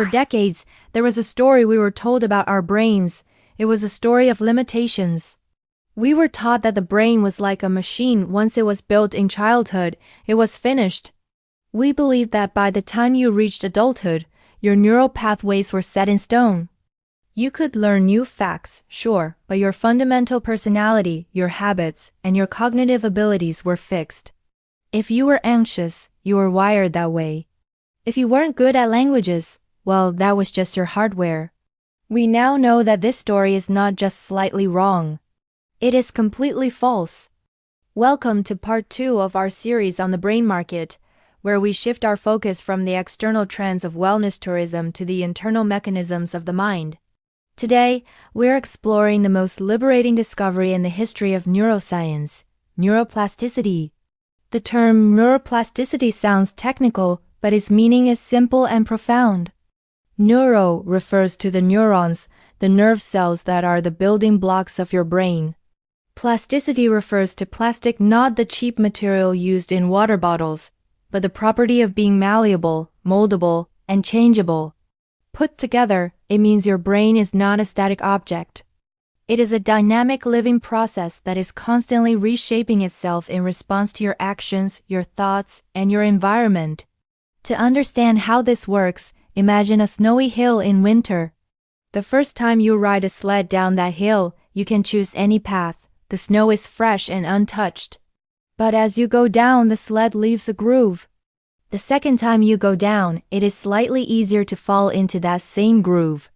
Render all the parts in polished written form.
For decades, there was a story we were told about our brains. It was a story of limitations. We were taught that the brain was like a machine. Once it was built in childhood, it was finished. We believed that by the time you reached adulthood, your neural pathways were set in stone. You could learn new facts, sure, but your fundamental personality, your habits, and your cognitive abilities were fixed. If you were anxious, you were wired that way. If you weren't good at languages, well, that was just your hardware. We now know that this story is not just slightly wrong. It is completely false. Welcome to part 2 of our series on the brain market, where we shift our focus from the external trends of wellness tourism to the internal mechanisms of the mind. Today, we're exploring the most liberating discovery in the history of neuroscience, neuroplasticity. The term neuroplasticity sounds technical, but its meaning is simple and profound. Neuro refers to the neurons, the nerve cells that are the building blocks of your brain. Plasticity refers to plastic, not the cheap material used in water bottles, but the property of being malleable, moldable, and changeable. Put together, it means your brain is not a static object. It is a dynamic living process that is constantly reshaping itself in response to your actions, your thoughts, and your environment. To understand how this works, imagine a snowy hill in winter. The first time you ride a sled down that hill, you can choose any path. The snow is fresh and untouched. But as you go down, the sled leaves a groove. The second time you go down, it is slightly easier to fall into that same groove.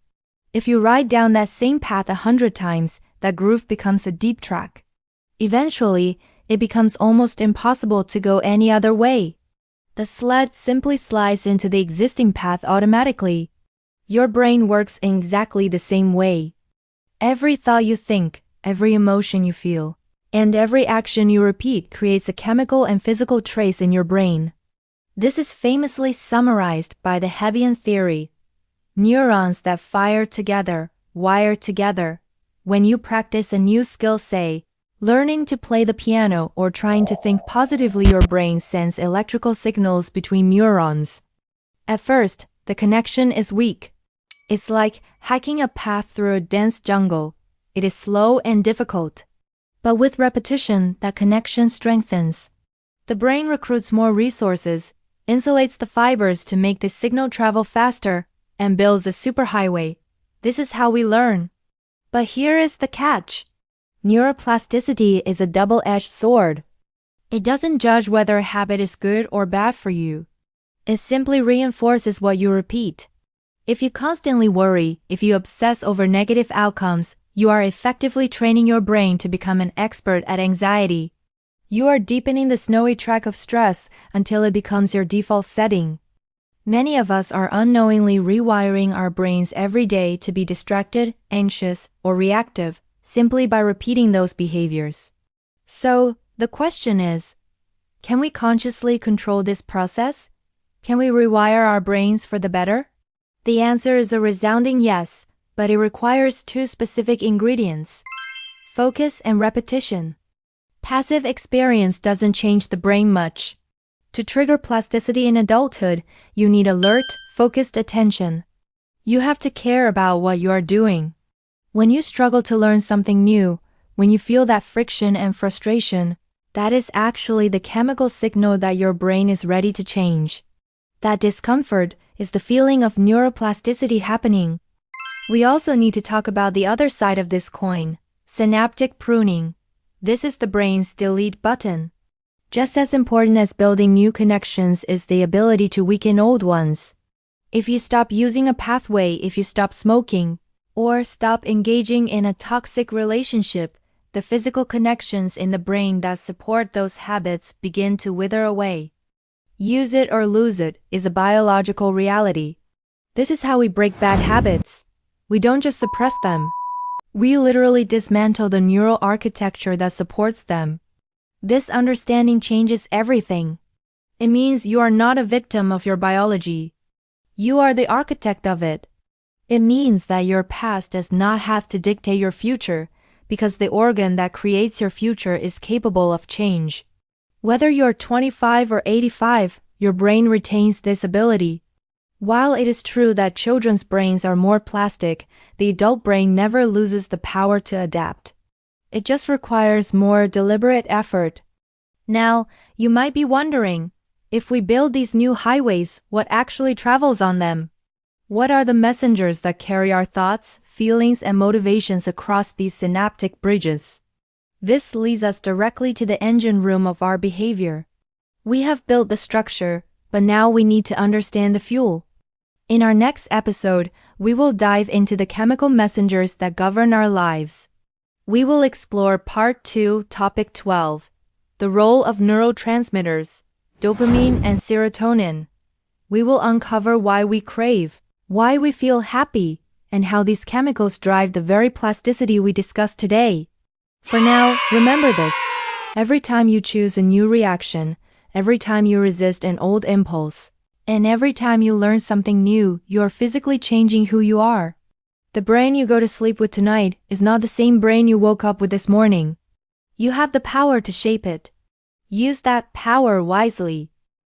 If you ride down that same path 100 times, that groove becomes a deep track. Eventually, it becomes almost impossible to go any other way. The sled simply slides into the existing path automatically. Your brain works in exactly the same way. Every thought you think, every emotion you feel, and every action you repeat creates a chemical and physical trace in your brain. This is famously summarized by the Hebbian theory. Neurons that fire together, wire together. When you practice a new skill, say, learning to play the piano or trying to think positively, your brain sends electrical signals between neurons. At first, the connection is weak. It's like hiking a path through a dense jungle. It is slow and difficult. But with repetition, that connection strengthens. The brain recruits more resources, insulates the fibers to make the signal travel faster, and builds a superhighway. This is how we learn. But here is the catch. Neuroplasticity is a double-edged sword. It doesn't judge whether a habit is good or bad for you. It simply reinforces what you repeat. If you constantly worry, if you obsess over negative outcomes, you are effectively training your brain to become an expert at anxiety. You are deepening the snowy track of stress until it becomes your default setting. Many of us are unknowingly rewiring our brains every day to be distracted, anxious, or reactive, simply by repeating those behaviors. So, the question is, can we consciously control this process? Can we rewire our brains for the better? The answer is a resounding yes, but it requires 2 specific ingredients: focus and repetition. Passive experience doesn't change the brain much. To trigger plasticity in adulthood, you need alert, focused attention. You have to care about what you are doing. When you struggle to learn something new, when you feel that friction and frustration, that is actually the chemical signal that your brain is ready to change. That discomfort is the feeling of neuroplasticity happening. We also need to talk about the other side of this coin, synaptic pruning. This is the brain's delete button. Just as important as building new connections is the ability to weaken old ones. If you stop using a pathway, if you stop smoking, or stop engaging in a toxic relationship, the physical connections in the brain that support those habits begin to wither away. Use it or lose it is a biological reality. This is how we break bad habits. We don't just suppress them. We literally dismantle the neural architecture that supports them. This understanding changes everything. It means you are not a victim of your biology. You are the architect of it. It means that your past does not have to dictate your future, because the organ that creates your future is capable of change. Whether you're 25 or 85, your brain retains this ability. While it is true that children's brains are more plastic, the adult brain never loses the power to adapt. It just requires more deliberate effort. Now, you might be wondering, if we build these new highways, what actually travels on them? What are the messengers that carry our thoughts, feelings, and motivations across these synaptic bridges? This leads us directly to the engine room of our behavior. We have built the structure, but now we need to understand the fuel. In our next episode, we will dive into the chemical messengers that govern our lives. We will explore Part 2, Topic 12, the role of neurotransmitters, dopamine and serotonin. We will uncover why we crave, why we feel happy, and how these chemicals drive the very plasticity we discussed today. For now, remember this. Every time you choose a new reaction, every time you resist an old impulse, and every time you learn something new, you are physically changing who you are. The brain you go to sleep with tonight is not the same brain you woke up with this morning. You have the power to shape it. Use that power wisely.